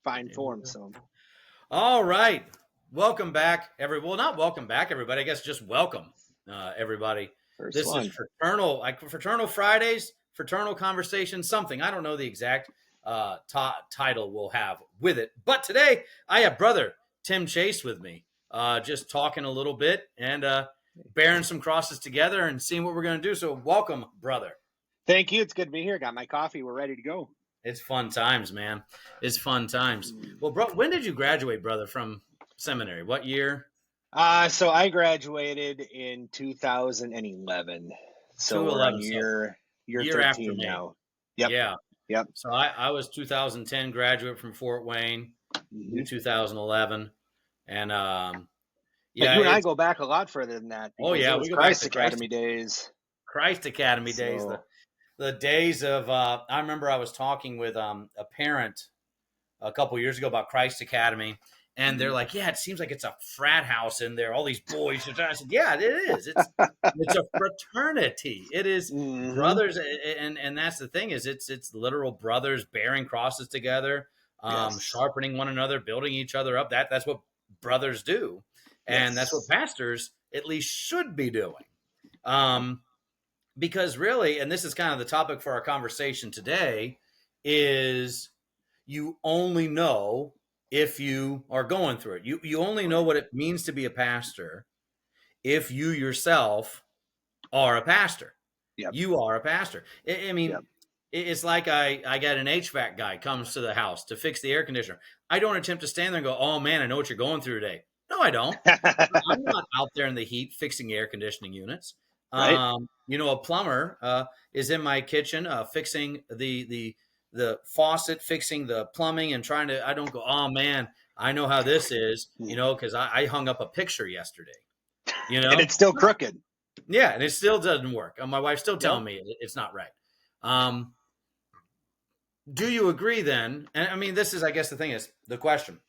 fine form. So, all right, welcome back, everybody. Well, not welcome back, everybody. I guess just welcome, everybody. first This is one. Fraternal, like Fraternal Fridays, Fraternal Conversation, something. I don't know the exact title we'll have with it, but today I have brother Tim Chase with me, just talking a little bit and bearing some crosses together and seeing what we're going to do. So, welcome, brother. Thank you. It's good to be here. Got my coffee. We're ready to go. It's fun times, man. It's fun times. Well, bro, when did you graduate, brother, from seminary? What year? So I graduated in 2011. So we're on 2011. So year year after 13 me. now. Yep. Yeah. Yep. So I was 2010 graduate from Fort Wayne in 2011. And But yeah, you and I go back a lot further than that oh because yeah, it was we go back Christ to Academy days. Christ Academy days, So, the days of I remember I was talking with a parent a couple years ago about Christ Academy, and they're like, "Yeah, it seems like it's a frat house in there. All these boys." I said, "Yeah, it is. It's a fraternity. It is brothers, and that's the thing is it's literal brothers bearing crosses together, yes. sharpening one another, building each other up. That's what brothers do, and that's what Yes. pastors at least should be doing." Because really, and this is kind of the topic for our conversation today, is you only know if you are going through it. You only know what it means to be a pastor if you yourself are a pastor. Yep. You are a pastor. I mean, Yep. it's like I got an HVAC guy comes to the house to fix the air conditioner. I don't attempt to stand there and go, "Oh man, I know what you're going through today." No, I don't. I'm not out there in the heat fixing air conditioning units. Right. A plumber is in my kitchen fixing the faucet, fixing the plumbing, and trying to. I don't go, "Oh man, I know how this is," because I hung up a picture yesterday. And it's still No. crooked. Yeah, and it still doesn't work. My wife's still telling Yep. me it's not right. Do you agree then? And I mean, this is, I guess, the thing is the question: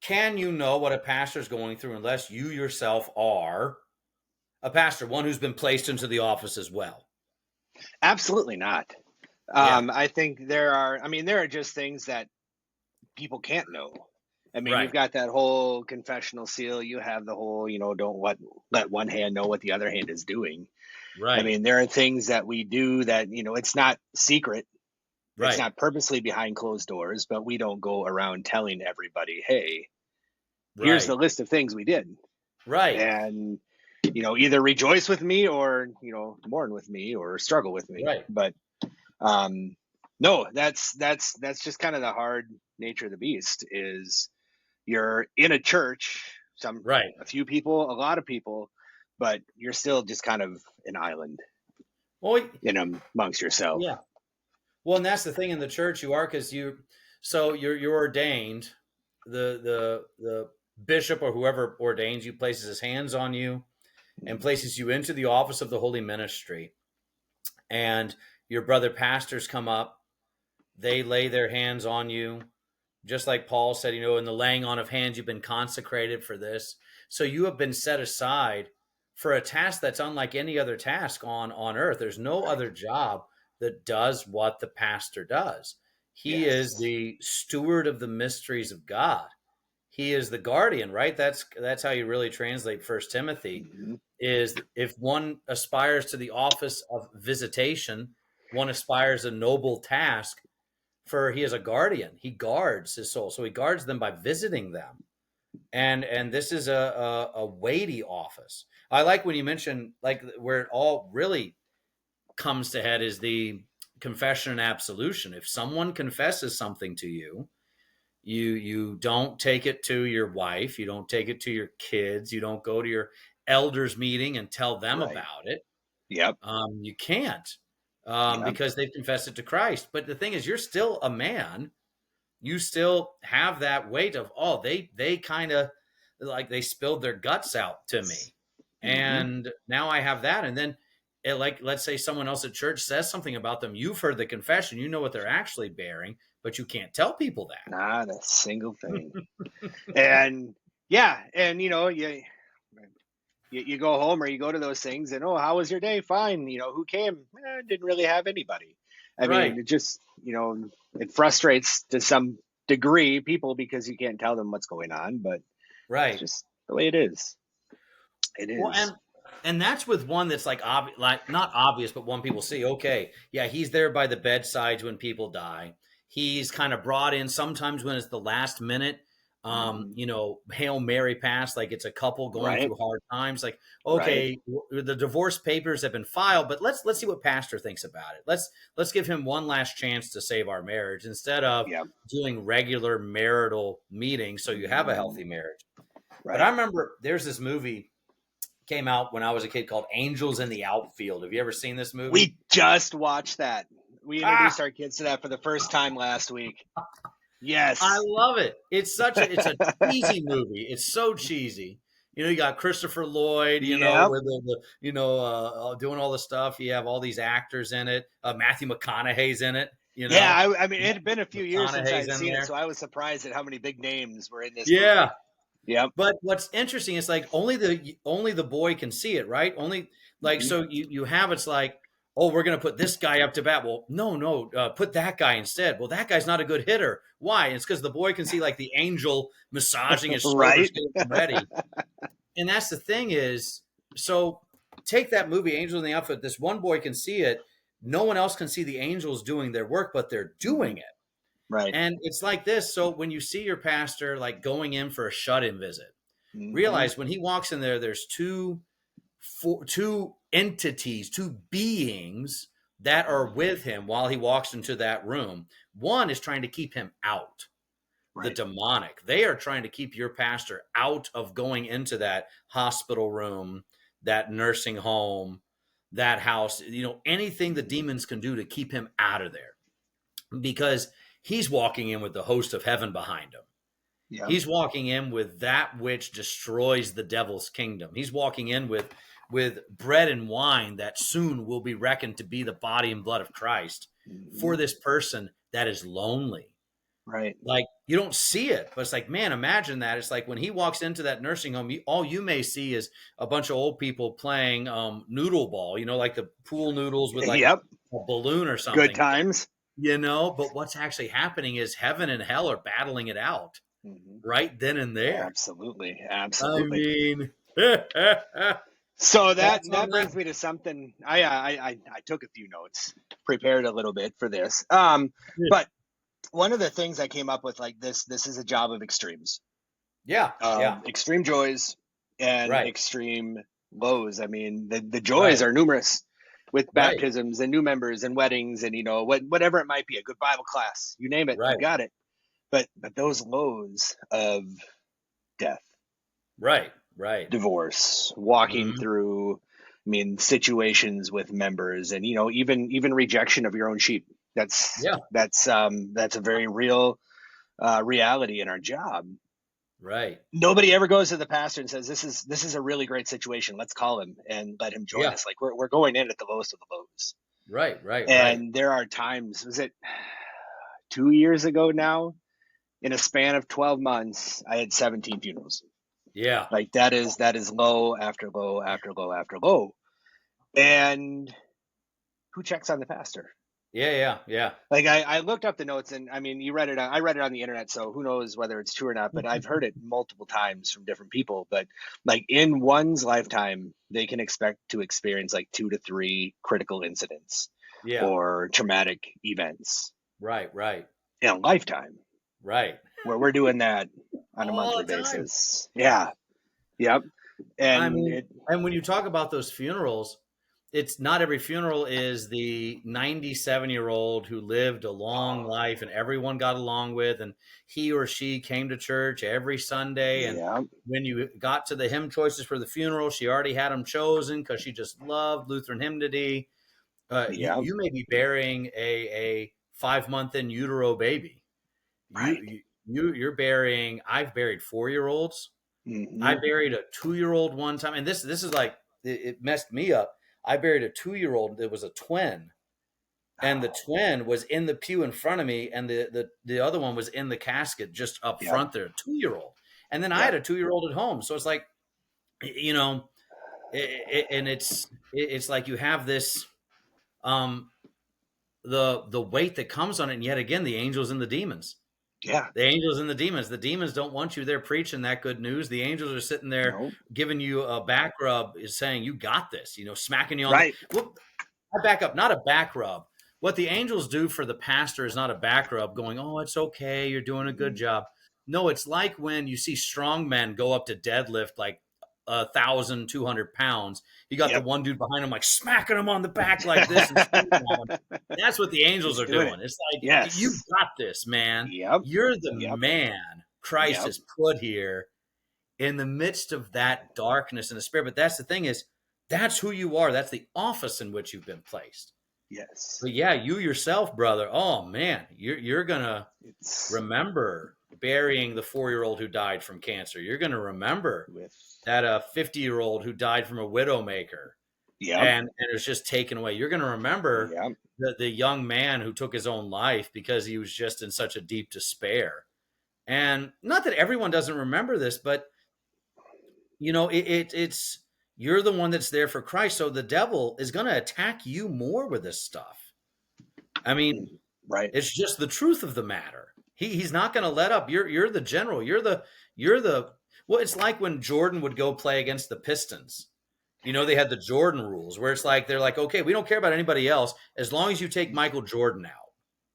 can you know what a pastor is going through unless you yourself are a pastor, one who's been placed into the office as well? Absolutely not. Yeah. I think there are just things that people can't know. I mean, you've Right. got that whole confessional seal. You have the whole, don't let one hand know what the other hand is doing. I Right. mean, there are things that we do that, it's not secret. It's Right. not purposely behind closed doors, but we don't go around telling everybody, hey, here's the Right. list of things we did. Right. And, either rejoice with me or, mourn with me or struggle with me. Right. But no, that's just kind of the hard nature of the beast is you're in a church, Right. a few people, a lot of people, but you're still just kind of an island Well, amongst yourself. yeah. Well, and that's the thing in the church you are because you're ordained. The bishop or whoever ordains you places his hands on you and places you into the office of the holy ministry. And your brother pastors come up, they lay their hands on you, just like Paul said, in the laying on of hands, you've been consecrated for this. So you have been set aside for a task that's unlike any other task on earth. There's no other job that does what the pastor does. He is the steward of the mysteries of God. He is the guardian, right? That's how you really translate First Timothy. Is if one aspires to the office of visitation, one aspires a noble task. For he is a guardian. He guards his soul. So he guards them by visiting them. And this is a weighty office. I like when you mention like where it all really comes to head is the confession and absolution. If someone confesses something to you, you don't take it to your wife, you don't take it to your kids, you don't go to your elders meeting and tell them about it. Yep. You can't. Because they've confessed it to Christ. But the thing is, you're still a man. You still have that weight of, they kind of like they spilled their guts out to me. And now I have that. And then let's say someone else at church says something about them. You've heard the confession. You know what they're actually bearing, but you can't tell people that. Not a single thing. And yeah. And, you go home or you go to those things and, oh, how was your day? Fine. Who came? Didn't really have anybody. I mean, it just, it frustrates to some degree people because you can't tell them what's going on, but it's Right. just the way it is. It Well, is. and that's with one that's like not obvious, but one people see. Okay, yeah, he's there by the bedsides when people die. He's kind of brought in sometimes when it's the last minute. Mhm. Hail Mary pass, like it's a couple going Right. through hard times. Like, Right. okay, the divorce papers have been filed, but let's see what pastor thinks about it. Let's give him one last chance to save our marriage instead of Yeah. doing regular marital meetings so you have a Mhm. healthy marriage. But I Right. remember there's this movie came out when I was a kid called Angels in the Outfield. Have you ever seen this movie? We just watched that. We Ah, introduced our kids to that for the first time last week. I Yes. love it. It's a cheesy movie. It's so cheesy. You got Christopher Lloyd, Yep. with doing all the stuff. You have all these actors in it. Matthew McConaughey's in it. Yeah, I mean, it had been a few years since I McConaughey's had in seen it, there. so I was surprised at how many big names were in this Yeah, movie. Yep. but what's interesting is like only the boy can see it, right? Only like Mhm. so you have it's like, oh, we're going to put this guy up to bat. Well, no, put that guy instead. Well, that guy's not a good hitter. Why? It's because the boy can see like the angel massaging his shoulders, Right. getting him ready. And that's the thing is, so take that movie, Angels in the Outfit. This one boy can see it. No one else can see the angels doing their work, but they're doing Mhm. it. Right. And it's like this. So when you see your pastor like going in for a shut-in visit, Mhm. realize when he walks in there, there's two entities, two beings that are Mhm. with him while he walks into that room. One is trying to keep him out, the Right. demonic. They are trying to keep your pastor out of going into that hospital room, that nursing home, that house, anything the demons can do to keep him out of there because he's walking in with the host of heaven behind him. Yep. He's walking in with that which destroys the devil's kingdom. He's walking in with bread and wine that soon will be reckoned to be the body and blood of Christ for Mhm. this person that is lonely. Right. Like you don't see it, but it's like, man, imagine that. It's like when he walks into that nursing home, all you may see is a bunch of old people playing noodle ball, like the pool noodles with like a, Yep. a balloon or Good something, times. but what's actually happening is heaven and hell are battling it out Mhm. right then and there. Absolutely. I Absolutely. mean, that's So that on that. brings me to something. I took a few notes, prepared a little bit for this. But one of the things I came up with, like this is a job of extremes, Yeah, yeah, extreme joys and right, extreme lows. I mean, the joys right, are numerous with right, baptisms and new members and weddings and whatever it might be, a good Bible class, you name it, you right, got it. But those lows of death, right, right. divorce, walking Hmm. through, I mean, situations with members, and even rejection of your own sheep. That's Yeah, that's a very real reality in our job. right. Nobody ever goes to the pastor and says, this is a really great situation. Let's call him and let him join Yeah, us. Like we're going in at the lowest of the lows. right, right, right. And there are times, was it 2 years ago now? In a span of 12 months, I had 17 funerals. Yeah, Like that is low after low after low after low. And who checks on the pastor? yeah, yeah, yeah. Like I looked up the notes, and I mean, I read it on the internet, so who knows whether it's true or not, but I've heard it multiple times from different people. But like in one's lifetime, they can expect to experience like 2 to 3 critical incidents Yeah, or traumatic events right, right, in a lifetime, right. where we're doing that on a All monthly the time. basis. Yeah. Yep. I And mean, it and when you talk about those funerals, it's not every funeral is the 97-year-old who lived a long life and everyone got along with, and he or she came to church every Sunday. And yeah, when you got to the hymn choices for the funeral, she already had them chosen because she just loved Lutheran hymnody. yeah, You may be burying a 5 month in utero baby. You, right. you, you're burying, I've buried 4-year olds. I Hmm. buried a 2-year-old one time, and this is like it messed me up. I buried a 2-year-old that was a twin, and the Oh, twin was in the pew in front of me, and the other one was in the casket just up yep, front there, 2-year-old. And then I had yep, a 2-year-old at home, so it's like you know, and it's like you have this um the weight that comes on it, and yet again the angels and the demons. Yeah. The angels and the demons. The demons don't want you there preaching that good news. The angels are sitting there No. giving you a back rub, is saying, you got this, smacking you on the. Right. Well, I back up, not a back rub. What the angels do for the pastor is not a back rub going, oh, it's okay. You're doing a good Mm-mm. job. No, it's like when you see strong men go up to deadlift like 1,200 pounds. You got the Yep. one dude behind him, like smacking him on the back like this and screaming at him. That's what the angels He's are doing it. doing. It's like, you Yes. got this, man. Yep. You're the Yep. man Christ Yep. has put here in the midst of that darkness and the spirit. But that's the thing is, that's who you are. That's the office in which you've been placed. Yes. But yeah, you yourself, brother, oh man, you're gonna It's remember burying the 4-year-old who died from cancer. You're gonna remember with. that 50-year-old who died from a widowmaker Yep. and it was just taken away. You're gonna remember Yep. the young man who took his own life because he was just in such a deep despair. And not that everyone doesn't remember this, but it's you're the one that's there for Christ. So the devil is going to attack you more with this stuff. I mean, Right. it's just the truth of the matter. He's not going to let up. You're the general. You're the well. It's like when Jordan would go play against the Pistons. They had the Jordan rules where it's like they're like, okay, we don't care about anybody else as long as you take Michael Jordan out.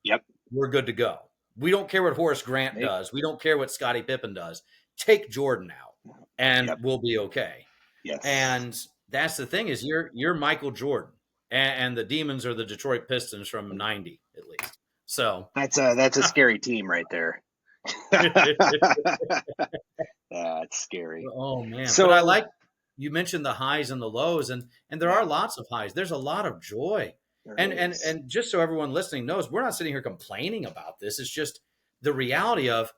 Yep. We're good to go. We don't care what Horace Grant Make. does. We don't care what Scottie Pippen does. Take Jordan out, and Yep. we'll be okay. Yes. And that's the thing is you're Michael Jordan, and the demons are the Detroit Pistons from '90 at least. So That's a scary team right there. That's scary. oh man, but I So like you mentioned the highs and the lows, and there yeah, are lots of highs. There's a lot of joy, there and is. and just so everyone listening knows, we're not sitting here complaining about this. It's just the reality of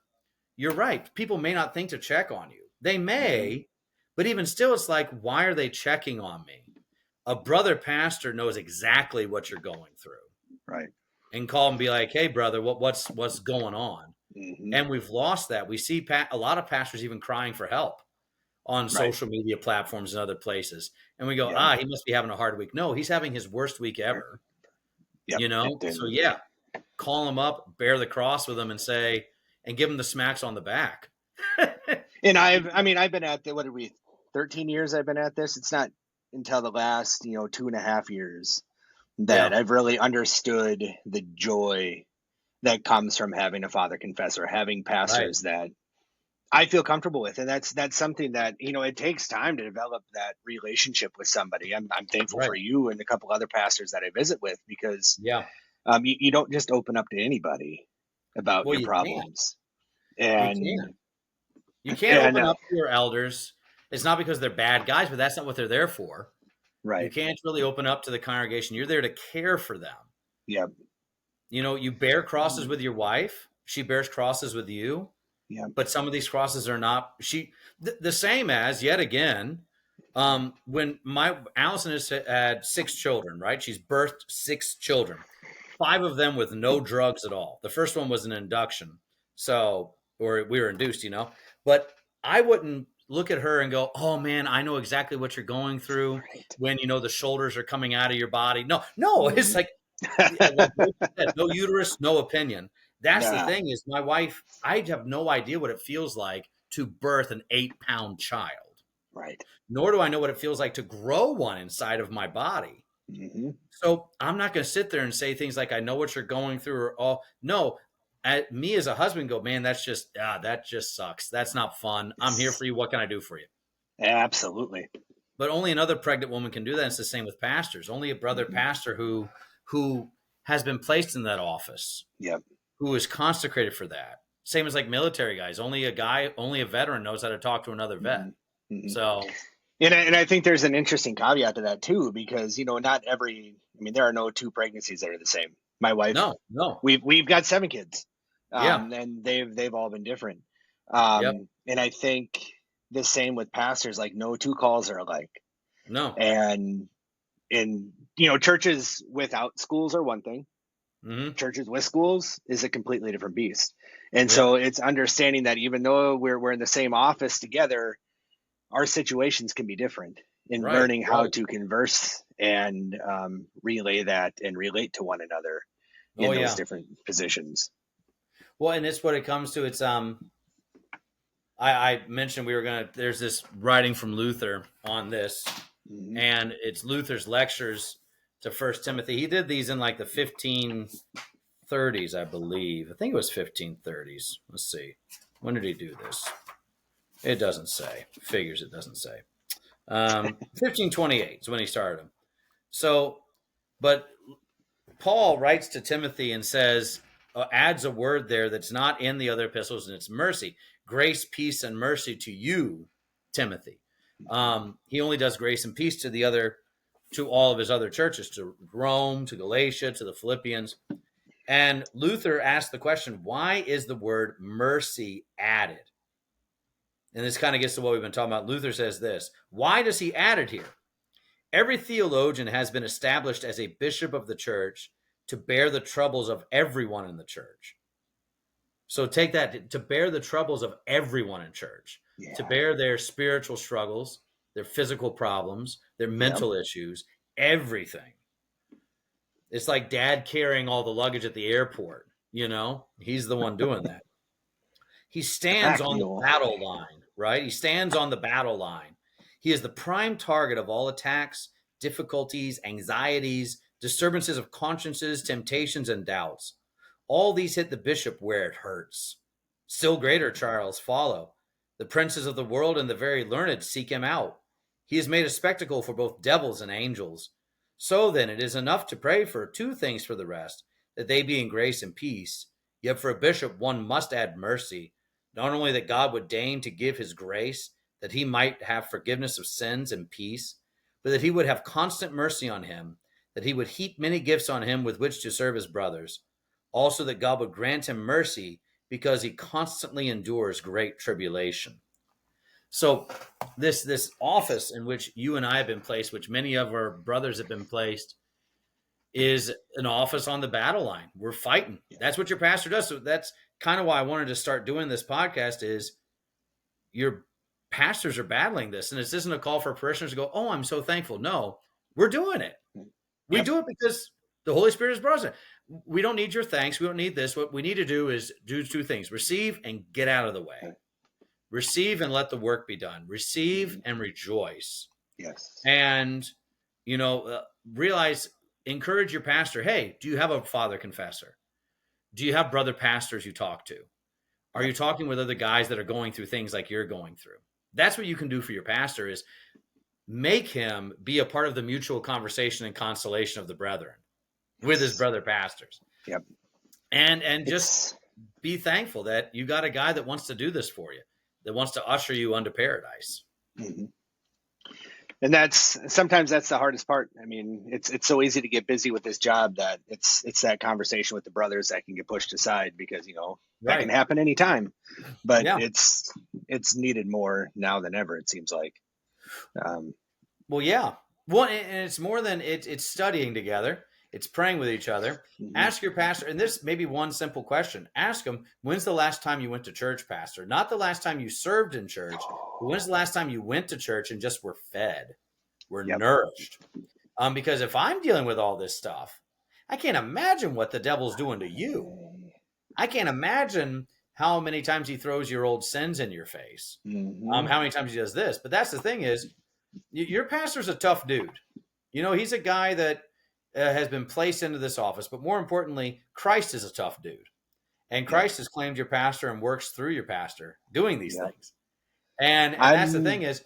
you're right. People may not think to check on you. They Hmm. may, but even still, it's like, why are they checking on me? A brother pastor knows exactly what you're going through Right. and call and be like, hey, brother, what's going on? Hmm. And we've lost that. We see a lot of pastors even crying for help on Right. social media platforms and other places. And we go, Yep. he must be having a hard week. No, he's having his worst week ever, Yep. So And yeah, call him up, bear the cross with him and give him the smacks on the back. I've been at what are we 13 years I've been at this. It's not until the last 2.5 years that Yeah, I've really understood the joy that comes from having a father confessor, having right, pastors that I feel comfortable with, and that's something that it takes time to develop that relationship with somebody. I'm thankful right. for you and a couple other pastors that I visit with because Yeah. you don't just open up to anybody about Well, your you can't. problems, You and can't. You can't and open up to your elders. It's not because they're bad guys, but that's not what they're there for. You right, can't really open up to the congregation. You're there to care for them. yep, You bear crosses with your wife. She bears crosses with you. yep, But some of these crosses are not the same as yet again. When my Allison has had 6 children, right? She's birthed 6 children, 5 of them with no drugs at all. The first one was an induction, or we were induced. But I wouldn't look at her and go, "Oh man, I know exactly what you're going through." right. When the shoulders are coming out of your body. No, no, it's Mhm. like like Rachel said, no uterus, no opinion. That's the Nah, thing is my wife, I have no idea what it feels like to birth an 8-pound child, right. nor do I know what it feels like to grow one inside of my body. Hmm. So I'm not going to sit there and say things like, I know what you're going through or, oh, no. At me as a husband go, man, that just sucks. That's not fun. I'm here It's for you. What can I do for you? absolutely. But only another pregnant woman can do that. It's the same with pastors. Only a brother Hmm. pastor who has been placed in that office, Yep. who is consecrated for that. Same as like military guys. Only a veteran knows how to talk to another vet. Hmm. Hmm. So And I think there's an interesting caveat to that too, because not every. There are no two pregnancies that are the same. My wife, no, no, we've got 7 kids, yeah, and they've all been different. yep, And I think the same with pastors. Like no two calls are alike, no, and in churches without schools are one thing. mm-hmm, Churches with schools is a completely different beast. And yep, so it's understanding that even though we're in the same office together, our situations can be different in right, learning how right. to converse and relay that and relate to one another Oh in those yeah. different positions. Well, and it's what it comes to. It's I mentioned we were gonna. There's this writing from Luther on this, Hmm. and it's Luther's lectures to First Timothy. He did these in like the 1530s, I believe. I think it was 1530s. Let's see, when did he do this? It doesn't say. Figures it doesn't say. 1528 is when he started them. So, but Paul writes to Timothy and says, adds a word there that's not in the other epistles, and it's mercy. Grace, peace, and mercy to you, Timothy. He only does grace and peace to all of his other churches, to Rome, to Galatia, to the Philippians. And Luther asked the question, why is the word mercy added? And this kind of gets to what we've been talking about. Luther says this, why does he add it here? Every theologian has been established as a bishop of the church to bear the troubles of everyone in the church. So take that, to bear the troubles of everyone in church, to Yeah. bear their spiritual struggles, their physical problems, their Yep. mental issues, everything. It's like dad carrying all the luggage at the airport, he's the one doing that. He The stands pack on the mule. battle line, right? He stands on the battle line. He is the prime target of all attacks, difficulties, anxieties, disturbances of consciences, temptations, and doubts. All these hit the bishop where it hurts. Still greater trials follow. The princes of the world and the very learned seek him out. He is made a spectacle for both devils and angels. So then, it is enough to pray for two things for the rest, that they be in grace and peace. Yet for a bishop, one must add mercy, not only that God would deign to give his grace, that he might have forgiveness of sins and peace, but that he would have constant mercy on him, that he would heap many gifts on him with which to serve his brothers. Also, that God would grant him mercy because he constantly endures great tribulation. So, this office in which you and I have been placed, which many of our brothers have been placed, is an office on the battle line. We're fighting. Yeah. That's what your pastor does. So that's kind of why I wanted to start doing this podcast is your pastors are battling this. And this isn't a call for parishioners to go, oh, I'm so thankful. No, we're doing it. We Yep. do it because the Holy Spirit is present. We don't need your thanks. We don't need this. What we need to do is do two things: receive and get out of the way. Receive and let the work be done. Receive and rejoice. Yes. And, realize, encourage your pastor. Hey, do you have a father confessor? Do you have brother pastors you talk to? Are you talking with other guys that are going through things like you're going through? That's what you can do for your pastor is make him be a part of the mutual conversation and consolation of the brethren with his brother pastors. Yep. And just be thankful that you got a guy that wants to do this for you, that wants to usher you unto paradise. Mm-hmm. And sometimes that's the hardest part. I mean, it's so easy to get busy with this job that it's that conversation with the brothers that can get pushed aside because that can happen anytime. But it's needed more now than ever. It seems like. Well, yeah. Well, and it's more than it's studying together. It's praying with each other. Mm-hmm. Ask your pastor, and this may be one simple question. Ask him, when's the last time you went to church, pastor? Not the last time you served in church, but when's the last time you went to church and just were fed, were nourished? Because if I'm dealing with all this stuff, I can't imagine what the devil's doing to you. I can't imagine how many times he throws your old sins in your face. Mm-hmm. How many times he does this. But that's the thing is, your pastor's a tough dude. He's a guy that has been placed into this office, but more importantly, Christ is a tough dude. And Christ has claimed your pastor and works through your pastor doing these things. And that's the thing is,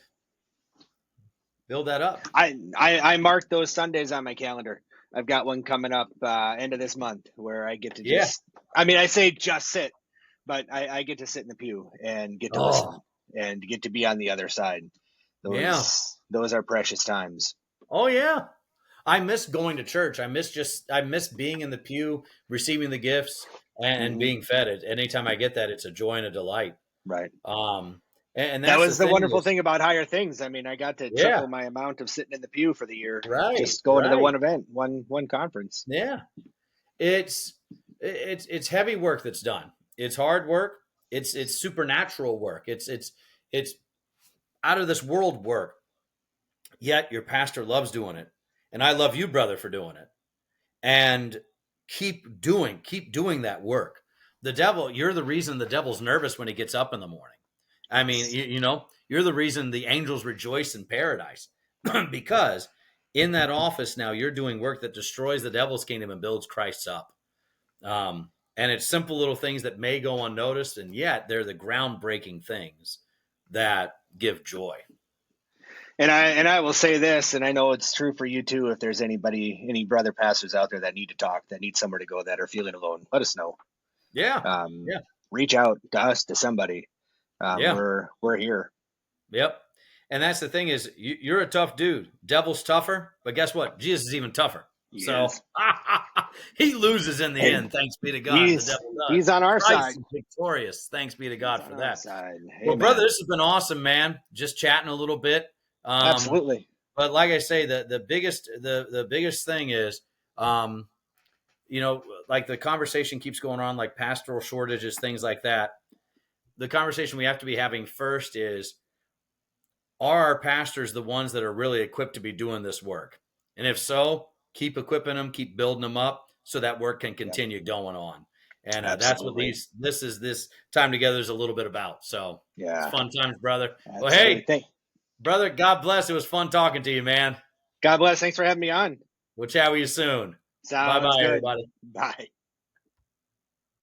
build that up. I mark those Sundays on my calendar. I've got one coming up end of this month where I get to I say just sit, but I get to sit in the pew and get to listen and get to be on the other side. Those are precious times. Oh yeah. I miss going to church. I miss being in the pew, receiving the gifts and being fed it. Anytime I get that, it's a joy and a delight. Right. And that was the wonderful thing about Higher Things. I mean, I got to triple my amount of sitting in the pew for the year. Right. Just going to the one event, one conference. Yeah. It's heavy work that's done. It's hard work. It's supernatural work. It's out of this world work. Yet your pastor loves doing it. And I love you, brother, for doing it. And keep doing that work. the devil, you're the reason the devil's nervous when he gets up in the morning. I mean, you're the reason the angels rejoice in paradise because in that office now you're doing work that destroys the devil's kingdom and builds Christ's up. And it's simple little things that may go unnoticed, and yet they're the groundbreaking things that give joy. And I will say this, and I know it's true for you too. If there's any brother pastors out there that need to talk, that need somewhere to go, that are feeling alone, let us know. Yeah, Um, yeah, Reach out to us, to somebody. yeah. We're here. Yep. And that's the thing is you're a tough dude. Devil's tougher, but guess what? Jesus is even tougher. He So is. he loses in the Hey, end. Thanks be to God. The he's devil does. he's on our Christ side. is victorious. Thanks be to He's God on for our that. side. Well, brother, Amen. this has been awesome, man. Just chatting a little bit. Absolutely. But like I say, the biggest thing is, like the conversation keeps going on, like pastoral shortages, things like that. The conversation we have to be having first is, are our pastors the ones that are really equipped to be doing this work? And if so, keep equipping them, keep building them up so that work can Yep. continue going on. And that's what Absolutely. this time together is a little bit about. So it's Yeah. fun times, brother. Well, Absolutely. hey, brother, God bless. It was fun talking to you, man. God bless. Thanks for having me on. We'll chat with you soon. Bye Sounds bye, good. everybody. Bye.